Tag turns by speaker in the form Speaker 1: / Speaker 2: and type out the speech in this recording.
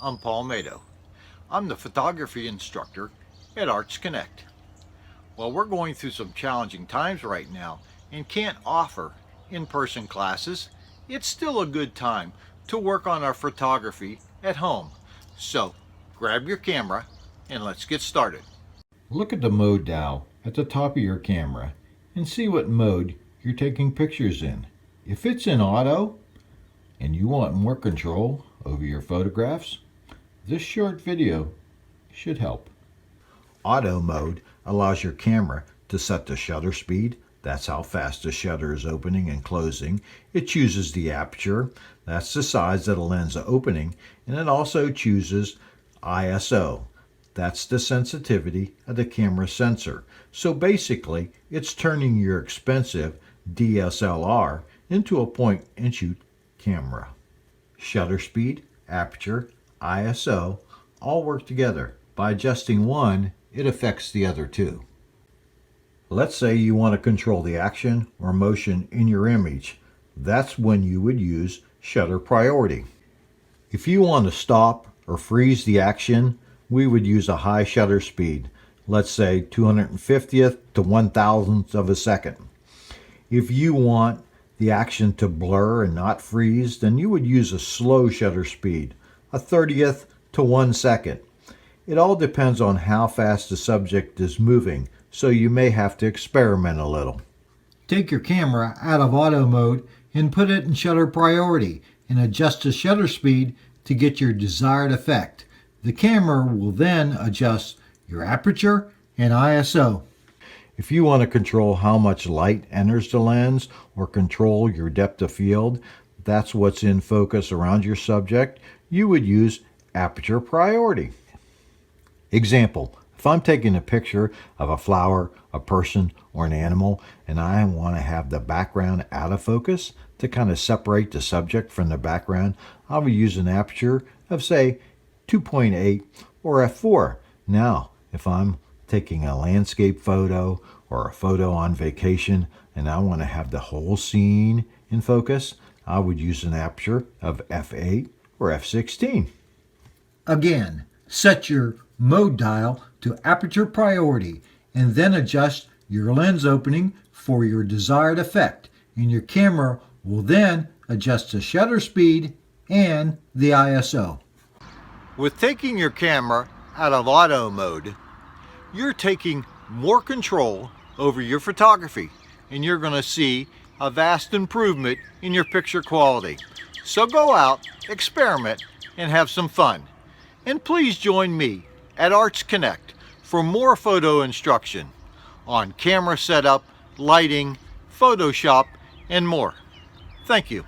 Speaker 1: I'm Paul Mato. I'm the photography instructor at ArtsConnect. Well, we're going through some challenging times right now and can't offer in-person classes. It's still a good time to work on our photography at home. So grab your camera and let's get started. Look at the mode dial at the top of your camera and see what mode you're taking pictures in. If it's in auto and you want more control over your photographs, this short video should help. Auto mode allows your camera to set the shutter speed. That's how fast the shutter is opening and closing. It chooses the aperture. That's the size of the lens opening. And it also chooses ISO. That's the sensitivity of the camera sensor. So basically, it's turning your expensive DSLR into a point-and-shoot camera. Shutter speed, aperture, ISO all work together. By adjusting one, it affects the other two. Let's say you want to control the action or motion in your image. That's when you would use shutter priority. If you want to stop or freeze the action, we would use a high shutter speed, let's say 250th to 1,000th of a second. If you want the action to blur and not freeze, then you would use a slow shutter speed, a 30th to 1 second. It all depends on how fast the subject is moving, so you may have to experiment a little. Take your camera out of auto mode and put it in shutter priority and adjust the shutter speed to get your desired effect. The camera will then adjust your aperture and ISO. If you want to control how much light enters the lens or control your depth of field, that's what's in focus around your subject, you would use aperture priority. Example, if I'm taking a picture of a flower, a person, or an animal, and I want to have the background out of focus to kind of separate the subject from the background, I would use an aperture of, say, 2.8 or f4. Now, if I'm taking a landscape photo or a photo on vacation and I want to have the whole scene in focus, I would use an aperture of f8 or f16. Again, set your mode dial to aperture priority and then adjust your lens opening for your desired effect, and your camera will then adjust the shutter speed and the ISO. With taking your camera out of auto mode, you're taking more control over your photography and you're going to see a vast improvement in your picture quality. So go out, experiment, and have some fun. And please join me at ArtsConnect for more photo instruction on camera setup, lighting, Photoshop, and more. Thank you.